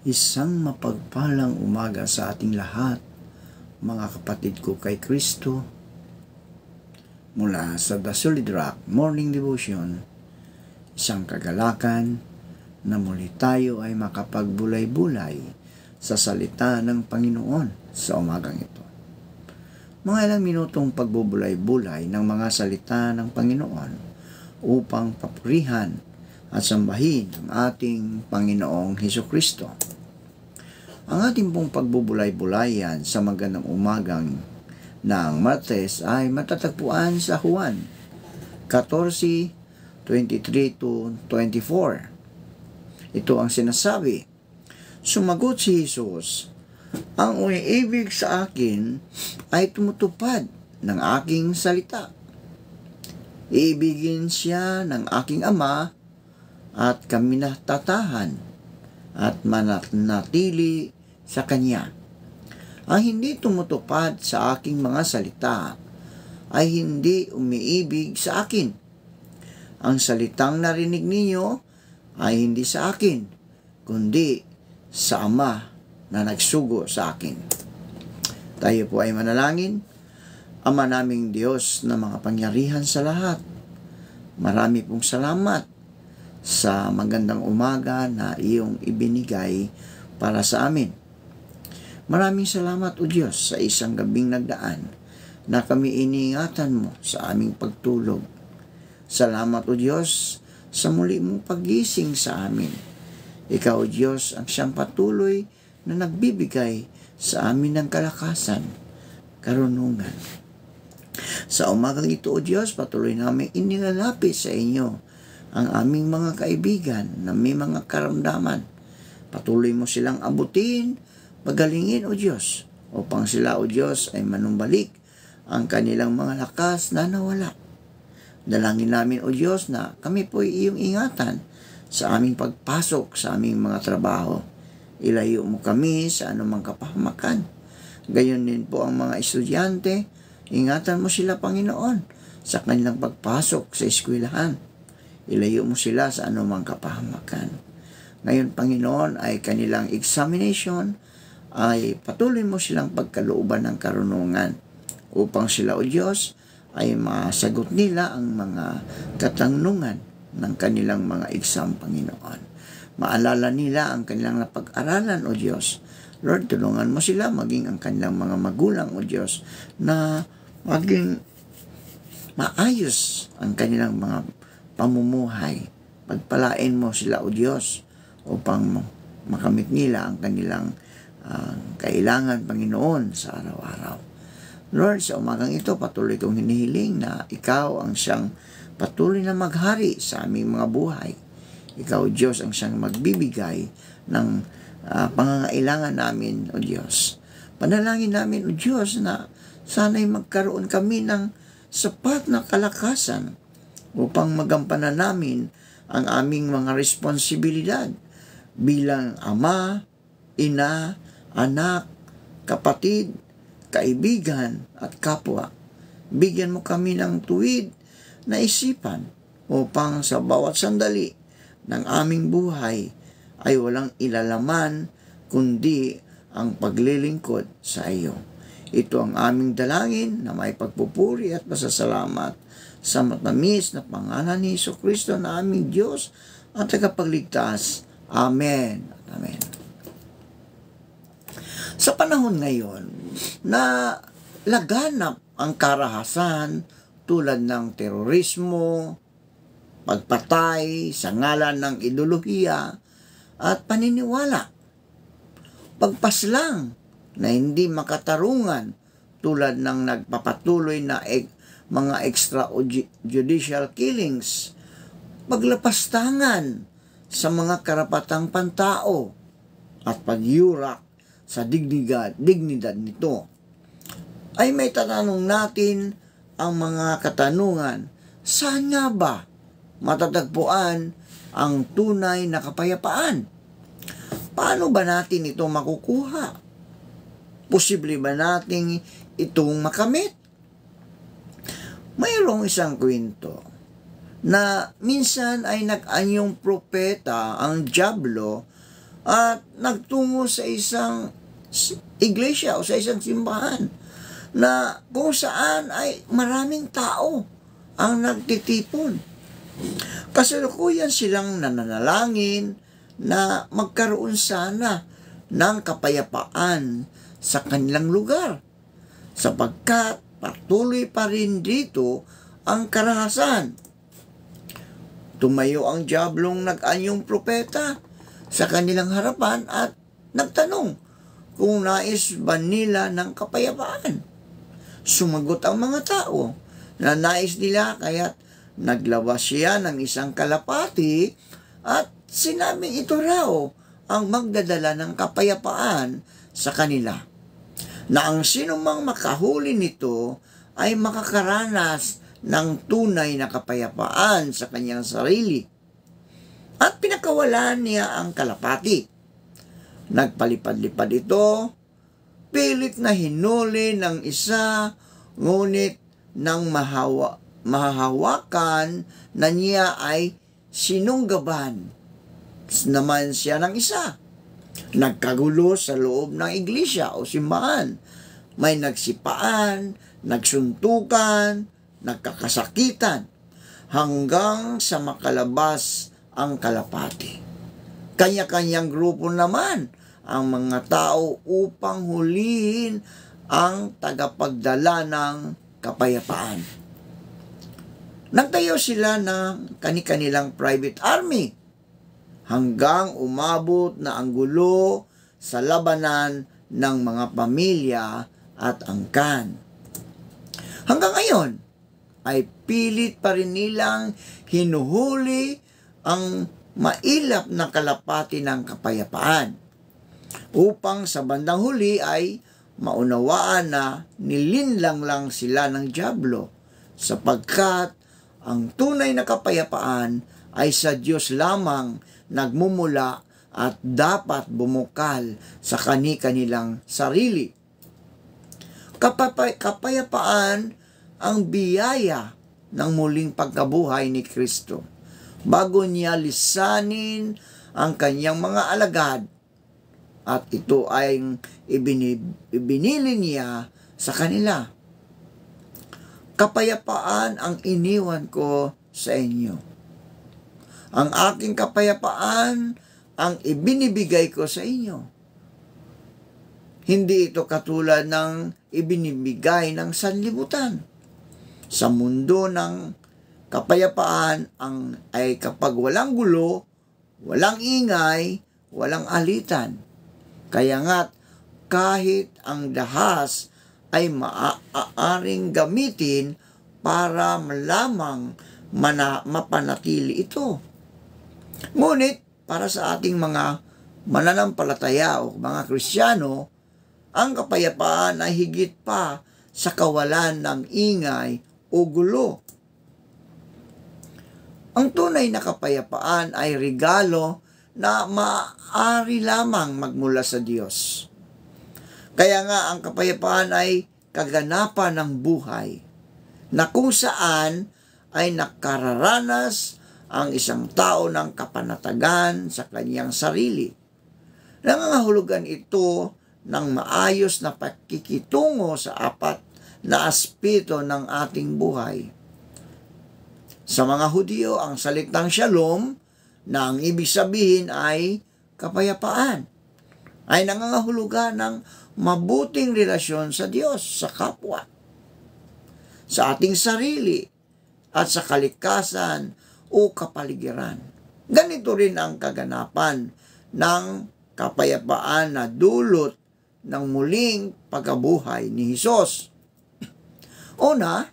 Isang mapagpalang umaga sa ating lahat, mga kapatid ko kay Kristo. Mula sa The Solid Rock Morning Devotion, isang kagalakan na muli tayo ay makapagbulay-bulay sa salita ng Panginoon sa umagang ito. Mga ilang minutong pagbubulay-bulay ng mga salita ng Panginoon upang papurihan at sambahin ang ating Panginoong Hesukristo. Ang ating pong pagbubulay-bulayan sa magandang umagang ng Martes ay matatagpuan sa Juan 14:23-24. Ito ang sinasabi. Sumagot si Jesus, "Ang umiibig sa akin ay tumutupad ng aking salita. Iibigin siya ng aking Ama at kami natatahan at manatili sa Kanya. Ang hindi tumutupad sa aking mga salita ay hindi umiibig sa akin. Ang salitang narinig ninyo ay hindi sa akin, kundi sa Ama na nagsugo sa akin." Tayo po ay manalangin. Ama naming Diyos na makapangyarihan sa lahat, marami pong salamat sa magandang umaga na iyong ibinigay para sa amin. Maraming salamat o Diyos sa isang gabing nagdaan na kami iniingatan mo sa aming pagtulog. Salamat o Diyos sa muli mong paggising sa amin. Ikaw o Diyos ang siyang patuloy na nagbibigay sa amin ng kalakasan, karunungan. Sa umagang ito o Diyos, patuloy namin inilalapit sa inyo ang aming mga kaibigan na may mga karamdaman. Patuloy mo silang abutin, pagalingin o Diyos, upang sila o Diyos ay manumbalik ang kanilang mga lakas na nawala. Dalangin namin o Diyos na kami po ay iyong ingatan sa aming pagpasok sa aming mga trabaho. Ilayo mo kami sa anumang kapahamakan. Gayon din po ang mga estudyante, ingatan mo sila Panginoon sa kanilang pagpasok sa eskwelahan. Ilayo mo sila sa anumang kapahamakan. Ngayon, Panginoon, ay kanilang examination ay patuloy mo silang pagkalooban ng karunungan upang sila, o Diyos, ay masagot nila ang mga katanungan ng kanilang mga exam, Panginoon. Maalala nila ang kanilang napag-aralan, o Diyos. Lord, tulungan mo sila, maging ang kanilang mga magulang, o Diyos, na maging maayos ang kanilang mga pamumuhay. Pagpalain mo sila, o Diyos, upang makamit nila ang kanilang kailangan, Panginoon, sa araw-araw. Lord, sa umagang ito, patuloy kong hinihiling na ikaw ang siyang patuloy na maghari sa aming mga buhay. Ikaw, Diyos, ang siyang magbibigay ng pangangailangan namin, o Diyos. Panalangin namin, o Diyos, na sana'y magkaroon kami ng sapat na kalakasan upang magampanan namin ang aming mga responsibilidad bilang ama, ina, anak, kapatid, kaibigan at kapwa. Bigyan mo kami ng tuwid na isipan upang sa bawat sandali ng aming buhay ay walang ilalaman kundi ang paglilingkod sa iyo. Ito ang aming dalangin na may pagpupuri at pasasalamat sa matamis na pangalan ni Hesukristo na aming Diyos at tagapagligtas. Amen. Amen. Sa panahon ngayon na laganap ang karahasan tulad ng terorismo, pagpatay sa ngalan ng ideolohiya at paniniwala, pagpaslang na hindi makatarungan tulad ng nagpapatuloy na mga extrajudicial killings, paglapastangan sa mga karapatang pantao at pagyurak sa dignidad nito, ay may tatanong natin ang mga katanungan. Saan nga ba matatagpuan ang tunay na kapayapaan? Paano ba natin ito makukuha? Posible ba nating itong makamit? Mayroong isang kwento na minsan ay nag-anyong propeta ang dyablo at nagtungo sa isang iglesia o sa isang simbahan na kung saan ay maraming tao ang nagtitipon. Kasalukuyan silang nananalangin na magkaroon sana ng kapayapaan sa kanilang lugar, sapagkat patuloy pa rin dito ang karahasan. Tumayo ang diablong nag-anyong propeta sa kanilang harapan at nagtanong kung nais ba nila ng kapayapaan. Sumagot ang mga tao na nais nila, kaya't naglawas siya ng isang kalapati at sinabing ito raw ang magdadala ng kapayapaan sa kanila, na ang sinumang makahuli nito ay makakaranas ng tunay na kapayapaan sa kanyang sarili. At pinakawalan niya ang kalapati. Nagpalipad-lipad ito, pilit na hinuli ng isa, ngunit nang mahahawakan na niya ay sinunggaban naman siya ng isa. Nagkagulo sa loob ng iglesia o simbahan. May nagsipaan, nagsuntukan, nagkakasakitan, hanggang sa makalabas ang kalapati. Kanya-kanyang grupo naman ang mga tao upang hulihin ang tagapagdala ng kapayapaan. Nagtayo sila ng kani-kanilang private army hanggang umabot na ang gulo sa labanan ng mga pamilya at angkan. Hanggang ngayon ay pilit pa rin nilang hinuhuli ang mailap na kalapati ng kapayapaan, upang sa bandang huli ay maunawaan na nilinlang lang sila ng diablo, sapagkat ang tunay na kapayapaan ay sa Diyos lamang nagmumula at dapat bumukal sa kani-kanilang sarili. Kapayapaan ang biyaya ng muling pagkabuhay ni Kristo bago niya lisanin ang kanyang mga alagad, at ito ay ibinili niya sa kanila. Kapayapaan ang iniwan ko sa inyo. Ang aking kapayapaan ang ibinibigay ko sa inyo. Hindi ito katulad ng ibinibigay ng sanlibutan. Sa mundo ng kapayapaan ay kapag walang gulo, walang ingay, walang alitan. Kaya nga't kahit ang dahas ay maaaring gamitin para lamang mapanatili ito. Ngunit para sa ating mga mananampalataya o mga Kristiyano, ang kapayapaan ay higit pa sa kawalan ng ingay o gulo. Ang tunay na kapayapaan ay regalo na maaari lamang magmula sa Diyos. Kaya nga ang kapayapaan ay kaganapan ng buhay, na kung saan ay nakararanas ang isang tao ng kapanatagan sa kanyang sarili. Nangangahulugan ito ng maayos na pakikitungo sa apat na aspeto ng ating buhay. Sa mga Hudyo, ang salitang shalom, na ang ibig sabihin ay kapayapaan, ay nangangahulugan ng mabuting relasyon sa Diyos, sa kapwa, sa ating sarili, at sa kalikasan o kapaligiran. Ganito rin ang kaganapan ng kapayapaan na dulot ng muling pagkabuhay ni Hesus. Una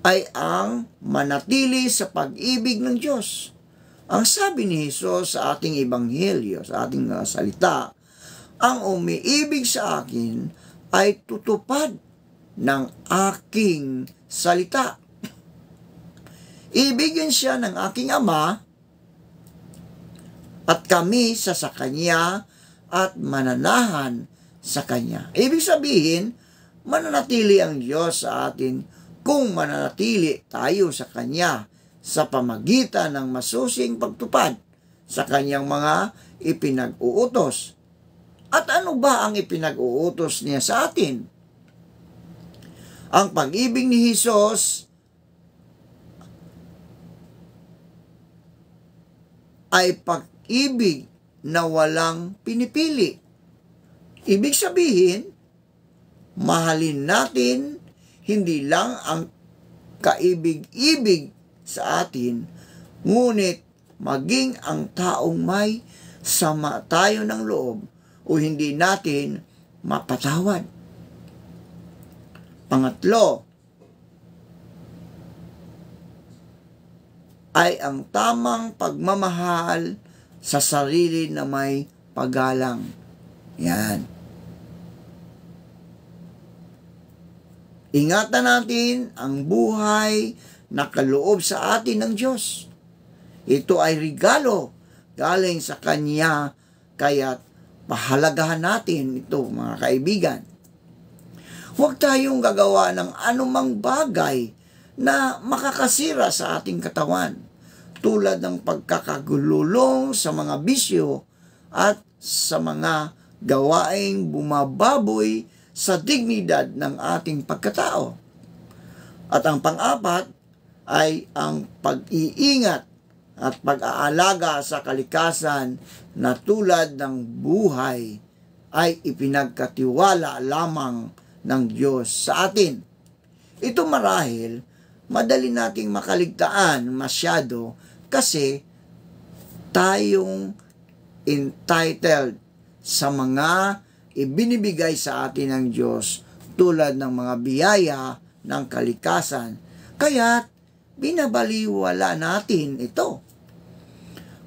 ay ang manatili sa pag-ibig ng Diyos. Ang sabi ni Hesus sa ating ebanghelyo, sa ating salita, ang umiibig sa akin ay tutupad ng aking salita. Ibigin siya ng aking Ama at kami sa Kanya at mananahan sa Kanya. Ibig sabihin, mananatili ang Diyos sa atin kung mananatili tayo sa Kanya sa pamagitan ng masusing pagtupad sa Kanyang mga ipinag-uutos. At ano ba ang ipinag-uutos niya sa atin? Ang pag-ibig ni Hesus ay pag-ibig na walang pinipili. Ibig sabihin, mahalin natin hindi lang ang kaibig-ibig sa atin, ngunit maging ang taong may sama tayo ng loob o hindi natin mapatawad. Pangatlo, ay ang tamang pagmamahal sa sarili na may paggalang. Yan. Ingatan natin ang buhay na kaloob sa atin ng Diyos. Ito ay regalo galing sa Kanya, kaya't pahalagahan natin ito, mga kaibigan. Huwag tayong gagawa ng anumang bagay na makakasira sa ating katawan, tulad ng pagkakagululong sa mga bisyo at sa mga gawaing bumababoy sa dignidad ng ating pagkatao. At ang pang-apat ay ang pag-iingat at pag-aalaga sa kalikasan na tulad ng buhay ay ipinagkatiwala lamang ng Diyos sa atin. Ito marahil madali nating makaligtaan masyado kasi tayong entitled sa mga ibinibigay sa atin ng Diyos tulad ng mga biyaya ng kalikasan. Kaya binabaliwala natin ito.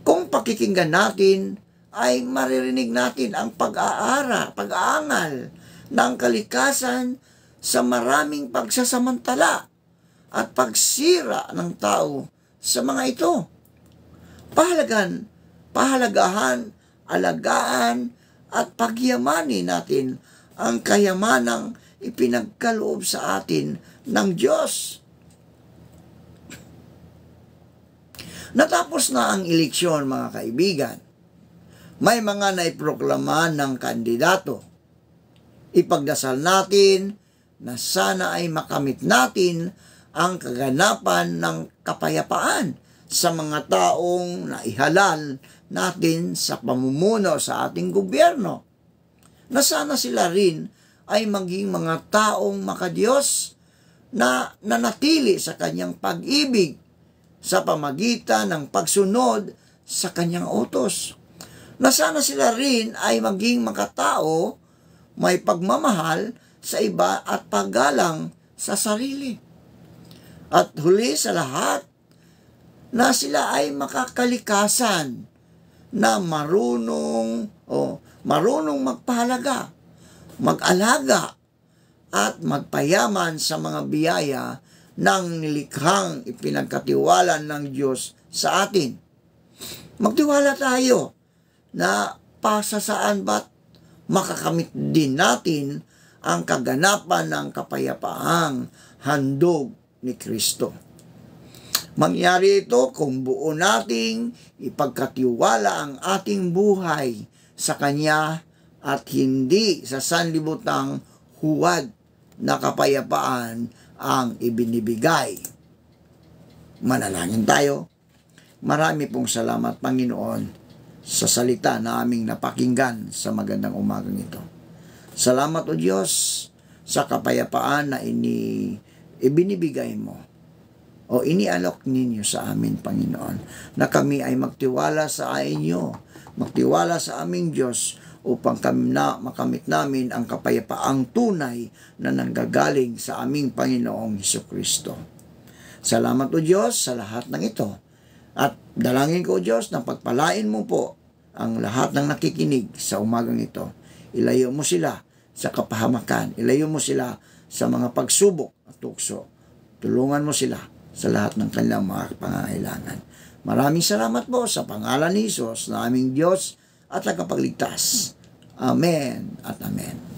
Kung pakikinggan natin, ay maririnig natin ang pag-aangal ng kalikasan sa maraming pagsasamantala at pagsira ng tao sa mga ito. Pahalagahan, alagaan, at pagyamanin natin ang kayamanang ipinagkaloob sa atin ng Diyos. Natapos na ang eleksyon, mga kaibigan. May mga naiproklama ng kandidato. Ipagdasal natin na sana ay makamit natin ang kaganapan ng kapayapaan sa mga taong naihalal natin sa pamumuno sa ating gobyerno. Na sana sila rin ay maging mga taong makadiyos na nanatili sa kanyang pag-ibig sa pamagitan ng pagsunod sa kanyang utos. Na sana sila rin ay maging makatao, may pagmamahal sa iba at paggalang sa sarili. At huli sa lahat, na sila ay makakalikasan na marunong magpahalaga, mag-alaga, at magpayaman sa mga biyaya ng nilikhang ipinagkatiwala ng Diyos sa atin. Magtiwala tayo na pasasaan ba't makakamit din natin ang kaganapan ng kapayapaang handog ni Kristo. Mangyari ito kung buo nating ipagkatiwala ang ating buhay sa Kanya at hindi sa sanlibutang huwad na kapayapaan ang ibinibigay. Manalangin tayo. Marami pong salamat, Panginoon, sa salita na aming napakinggan sa magandang umagang ito. Salamat, O Diyos, sa kapayapaan na ibinibigay mo o inialok ninyo sa amin, Panginoon, na kami ay magtiwala sa inyo, magtiwala sa aming Diyos, upang kami makamit namin ang kapayapaang tunay na nanggagaling sa aming Panginoong Hesukristo. Salamat, O Diyos, sa lahat ng ito. At dalangin ko, O Diyos, na pagpalain mo po ang lahat ng nakikinig sa umagang ito. Ilayo mo sila sa kapahamakan. Ilayo mo sila sa mga pagsubok at tukso. Tulungan mo sila sa lahat ng kanilang mga pangangailangan. Maraming salamat po sa pangalan ni Jesus na aming Diyos at tagapagligtas. Amen at amen.